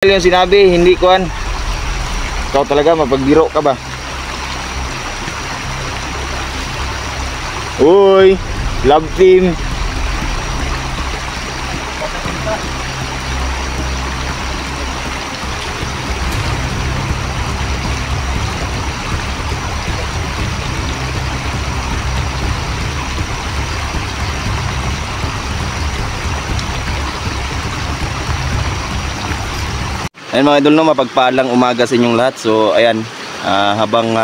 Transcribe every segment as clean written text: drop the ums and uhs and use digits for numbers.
Yung sinabi, hindi kuan. Ikaw talaga mapagbiro ka ba? Uy, love team. Ayan mga idol, no, mapagpalang umaga sa inyong lahat. So ayan, habang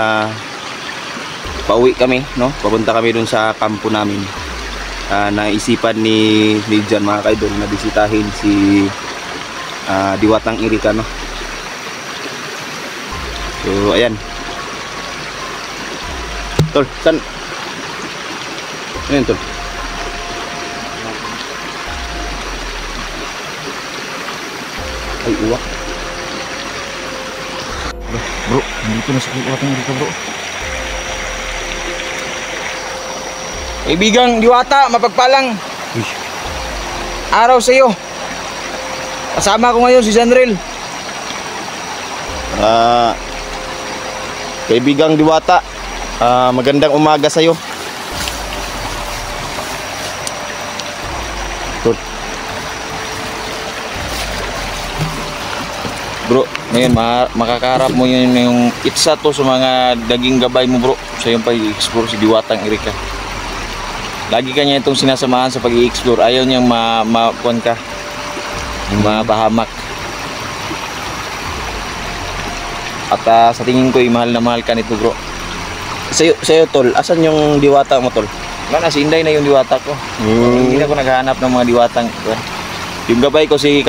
pauwi kami, no, papunta kami dun sa kampo namin, naisipan ni John mga idol na bisitahin si Diwatang Erika, no. So ayan. Tol, san? Ayan tol. Ay, uwak. Bro, nandito na sa Diwatang Erika, bro. Kaibigang Diwata, mapagpalang araw sa iyo. Kasama ko ngayon si Janril. Kaibigang Diwata, magandang umaga sa iyo. Bro, ngayon makakarap mo yung itsa to sa mga daging gabay mo, bro, sa yung pag-i-explore si Diwatang Erika. Lagi kanya itong sinasamahan sa pag-i-explore. Ayaw niyang mapuan ka, mapahamak. At sa tingin ko, mahal na mahal ka nito, bro. Sa'yo tol, asan yung Diwata mo, tol? Wala na, si Inday na yung Diwata ko. Hindi na ko naghahanap ng mga Diwatang. Yung gabay ko si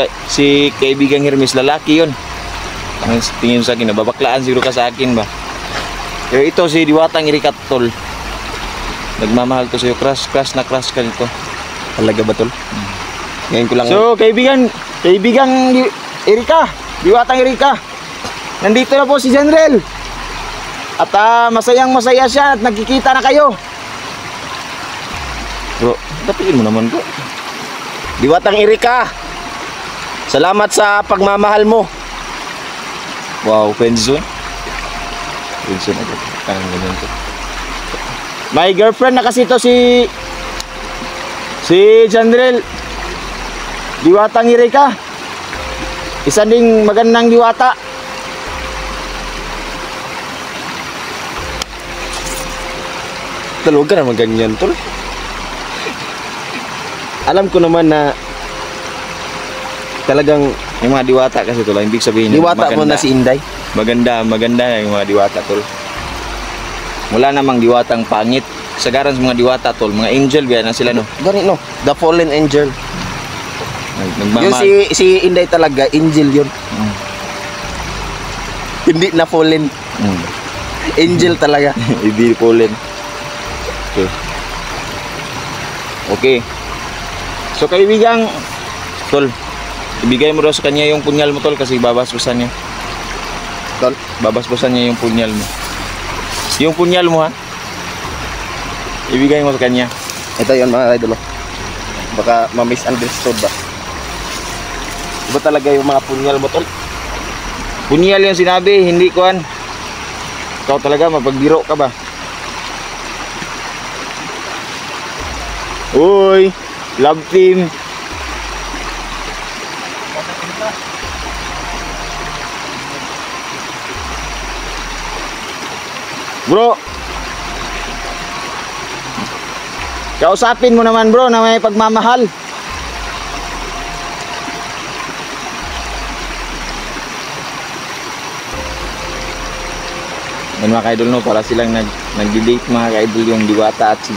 kaibigang Hermes, lalaki yun. Tingin sa akin, nababaklaan siguro ka sa akin ba? Pero ito si Diwatang Erika, tol. Nagmamahal to sa'yo, crush ka nito. Talaga ba, tol? Ngayon ko lang. So kaibigang Erika, Diwatang Erika, nandito na po si Janril. At masayang masaya siya at nagkikita na kayo. Bro, tapiin mo naman, bro. Diwatang Erika, salamat sa pagmamahal mo. Wow, friendzone. Friendzone agad. Ganyan to. My girlfriend na kasi to si Janril. Diwatang Erika, isa ding magandang diwata. Talaga naman ganyan, tol. Alam ko naman na talagang yung mga diwata kasi tol, ibig sabihin diwata mo na si Inday. Maganda yung mga diwata, tol. Wala namang diwatang pangit. Sagaran sa mga diwata, tol, mga angel biya na sila, no. Gani, no, the fallen angel. Yung si Inday talaga, angel yun. Hindi na fallen. Angel talaga. Hindi fallen. Okay. So kaibigang tol, ibigay mo daw sa kanya yung punyal mo, tol, kasi babasbasan niya. Tol, babasbasan niya yung punyal mo. Yung punyal mo, ha? Ibigay mo sa kanya. Ito yun, mga idol. Baka ma-misunderstood ba? Iba talaga yung mga punyal mo, tol. Punyal yung sinabi, hindi kuan. Ikaw talaga mapagbiro ka ba? Uy, love team. Bro, kausapin mo naman, bro, na may pagmamahal. Yan mga ka-idol, no, para silang nag-debate mga ka-idol, yung Diwata at si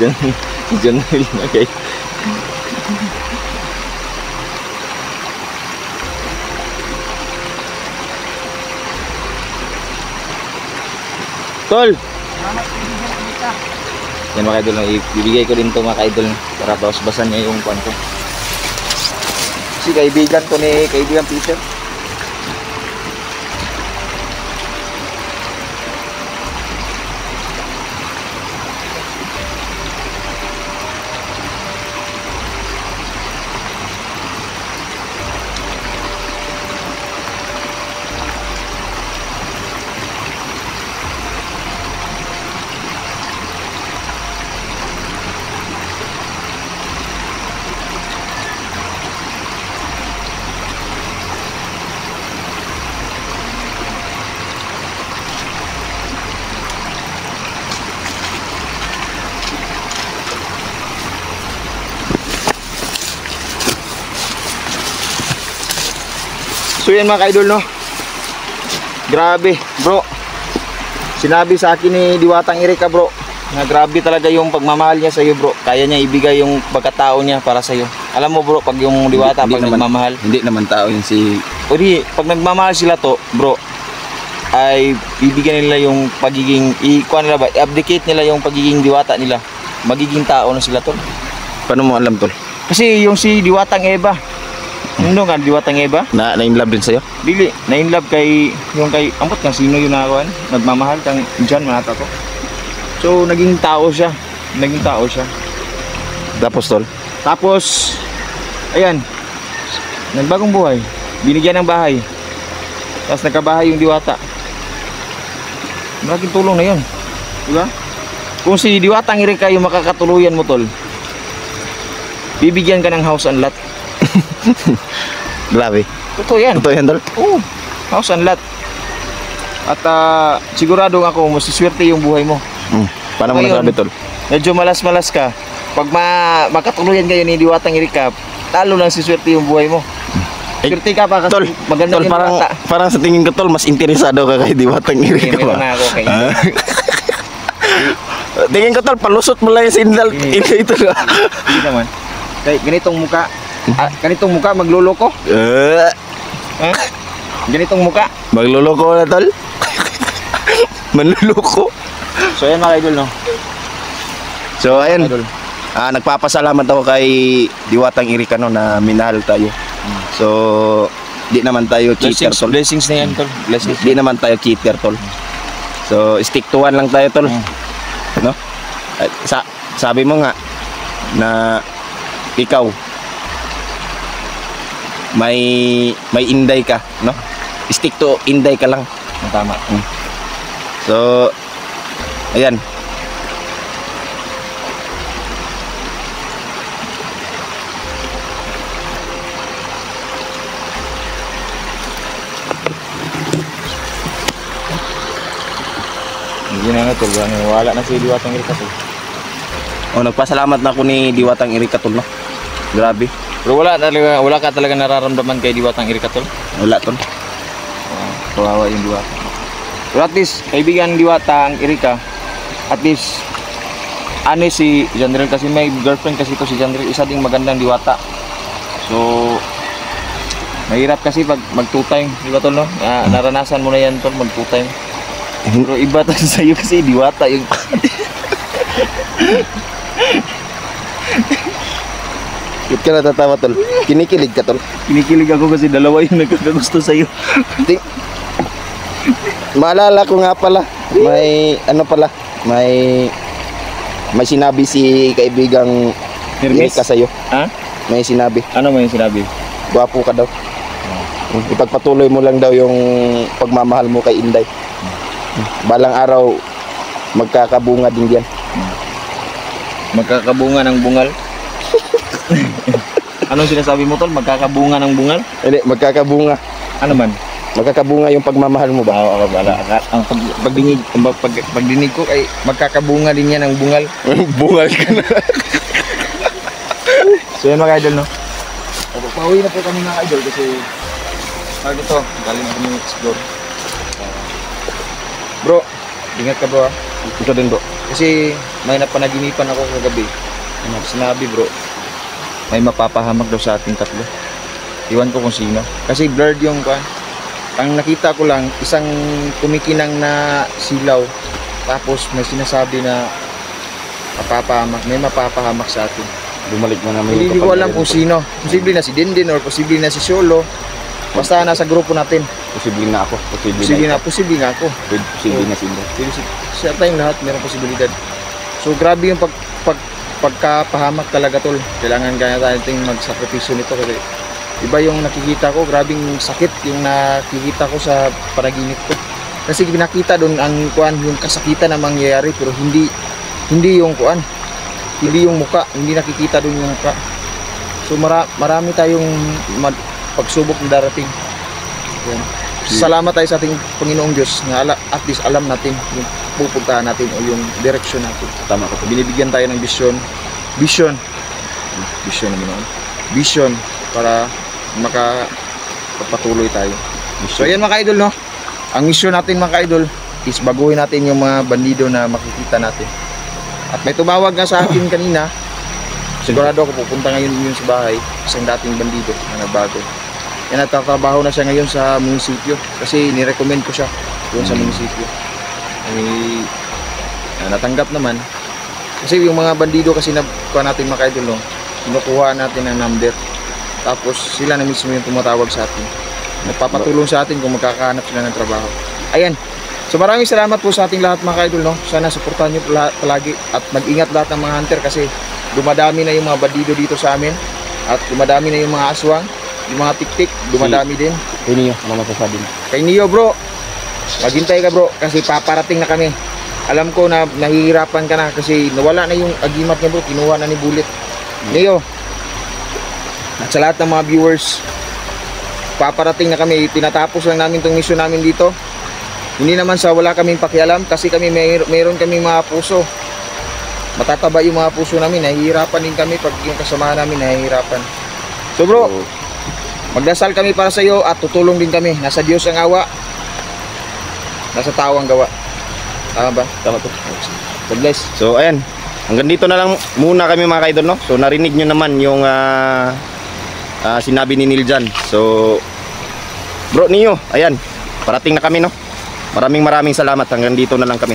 Janril, okay. Tol, yan mga idol, ibigay ko din to mga idol para basbasan niya yung kwanto. Si kaibigan to ni kaibigan Peter. So yan mga ka-idol, no? Grabe, bro. Sinabi sa akin ni Diwatang Erika, bro, na grabe talaga yung pagmamahal niya sa iyo, bro. Kaya niya ibigay yung pagkatao niya para sa iyo. Alam mo, bro, pag yung Diwata, pag nagmamahal, Hindi naman tao yun si... o di, pag nagmamahal sila to, bro, ay bibigyan nila yung pagiging, i-kuha nila ba, i-abdicate nila yung pagiging Diwata nila. Magiging tao na sila, tol. Paano mo alam, tol? Kasi yung si Diwatang Eva, ano nga, Diwatang Eva? Na-in love din sa'yo? Dili, na-inlove kay, yung kay, ambot kang sino yung nakakuan, nagmamahal kang John Manata to. So, naging tao siya. Naging tao siya. Tapos, tol? Tapos, ayan, nagbagong buhay. Binigyan ng bahay. Tapos nagkabahay yung Diwata. Malaking tulong na yun. Diba? Kung si Diwatang Erika yung makakatuluyan mo, tol, bibigyan ka ng house and lot. Grabe. Totoo yan. Totoo yan, tol? Oo, house and lot. At sigurado ako, masiswerte yung buhay mo. Paano mo Ngayon, nasabi, tol? Medyo malas-malas ka. Pag makatuluyan kayo ni Diwatang Erika, talo lang siswerte yung buhay mo. Swerte ka pa kasi Tol, maganda tol, yung parang, bata. parang sa tingin ko, tol, mas interesado ka kay Diwatang Erika Meron ba? na ako kay Tingin ko, tol, palusot mo lang yung sindal. Ito na. Hindi naman. Kay ganitong muka magluloko. Ha? Ganitong muka. Magluloko na, tol. Manluloko. So yan mga idol, no. So, ayun. Idol. Nagpapasalamat ako kay Diwatang Erika, no, na minahal tayo. So, di naman tayo cheater, tol. Blessings na yan, tol. Blessings. Di naman tayo cheater, tol. So, stick to one lang tayo, tol. No? At sabi mo nga na ikaw may inday ka, no? Stick to inday ka lang. Tama. So, ayan. Hindi na nga, tol. Wala na si Diwatang Erika, tol. Nagpasalamat na ako ni Diwatang Erika, tol, no? Grabe. Pero wala ka talaga nararamdaman kay Diwatang Erika, tol. Wala, tol. Kawawa yung Diwata. Pero at least, kaibigan ng Diwatang Erika, at least, ano si Jandrel kasi may girlfriend kasi to si Jandrel, isa ding magandang Diwata. So, mahirap kasi pag mag-two time, di ba, tol, no? Naranasan mo na yan, tol, mag-two time. Pero iba to sa'yo kasi Diwata yung... Ba't ka natatawa, tol? Kinikilig ka, tol? Kinikilig ako kasi dalawa yung nagkakagusto sa'yo. Maalala ko nga pala, may sinabi si kaibigang Hermes? Erika sa'yo. Ha? May sinabi, Ano mo yung sinabi? gwapo ka daw. Ipagpatuloy mo lang daw yung pagmamahal mo kay Inday. Balang araw, magkakabunga din yan. Magkakabunga ng bungal? Anong sinasabi mo, tol? Magkakabunga ng bungal? Hindi, magkakabunga. Ano man? Magkakabunga yung pagmamahal mo ba? Oo, ang pagdinig ko ay magkakabunga din yan ng bungal. Bungal ka na. So yan mga idol, no? Pauwi na po kami mga idol kasi bago to, galing na kami explore. Bro, ingat ka, bro, ha? Ito din, bro. Kasi may napanaginipan ako kagabi. Sinabi, bro, may mapapahamak daw sa ating tatlo. Iwan ko kung sino. Kasi blurred yung kan. Ang nakita ko lang, isang kumikinang na silaw. Tapos may sinasabi na mapapahamak. May mapapahamak sa atin. Bumalik mo naman. Hindi ko alam kung sino. Posible na si Dindin or posible na si Solo. Basta nasa grupo natin. Posible na ako. Posible na ako. Posible na si Inday. Sa tayong lahat mayroong posibilidad. So grabe yung pagkapahamak talaga, tol. Kailangan kaya natin magsakripisyo nito kasi iba yung nakikita ko, grabing sakit yung nakikita ko sa panaginip ko. Kasi pinakita doon ang kuan, yung kasakitan na mangyayari pero hindi yung kuan, hindi yung muka, hindi nakikita doon yung muka. So marami tayong pagsubok na darating. Yan. Salamat tayo sa ating Panginoong Diyos na at least alam natin yung pupuntahan natin o yung direction natin. Tama ko. Binibigyan tayo ng vision naman, vision para patuloy tayo. So ayan mga ka-idol, no? Ang mission natin mga ka-idol is baguhin natin yung mga bandido na makikita natin. At may tumawag nga sa akin kanina, sigurado ako pupunta ngayon yun sa bahay, isang dating bandido na nagbago. Yan, nagtatrabaho na siya ngayon sa munisipyo kasi nirecommend ko siya doon sa munisipyo. Natanggap naman. Kasi yung mga bandido kasi na kuha natin mga ka-idol, no? Kinukuha natin ang number. Tapos sila na mismo yung tumatawag sa atin. Nagpapatulong sa atin kung magkakahanap sila ng trabaho. Ayan. So maraming salamat po sa ating lahat mga ka-idol, no? Sana suportahan nyo palagi at mag-ingat lahat ng mga hunter kasi dumadami na yung mga bandido dito sa amin at dumadami na yung mga aswang, yung mga tik-tik, dumadami din. Kay Neo, ano masasabi mo? Kay Neo bro, maghintay ka bro kasi paparating na kami. Alam ko na nahihirapan ka na kasi nawala na yung agimat niya bro, kinuha na ni Bullet. Neo, at sa lahat ng mga viewers, paparating na kami, tinatapos lang namin itong mission namin dito. Hindi naman sa wala kaming pakialam kasi kami mayroon kaming mga puso. Matataba yung mga puso namin, nahihirapan din kami pag yung kasama namin nahihirapan. So bro, magdasal kami para sa iyo at tutulong din kami. Nasa Diyos ang awa, nasa tao ang gawa. Tama ba? Tama to. God bless. So ayan, hanggang dito na lang muna kami mga ka-idol, no? So narinig nyo naman yung sinabi ni Neil dyan. So bro Neo, ayan, parating na kami, no? Maraming salamat, hanggang dito na lang kami.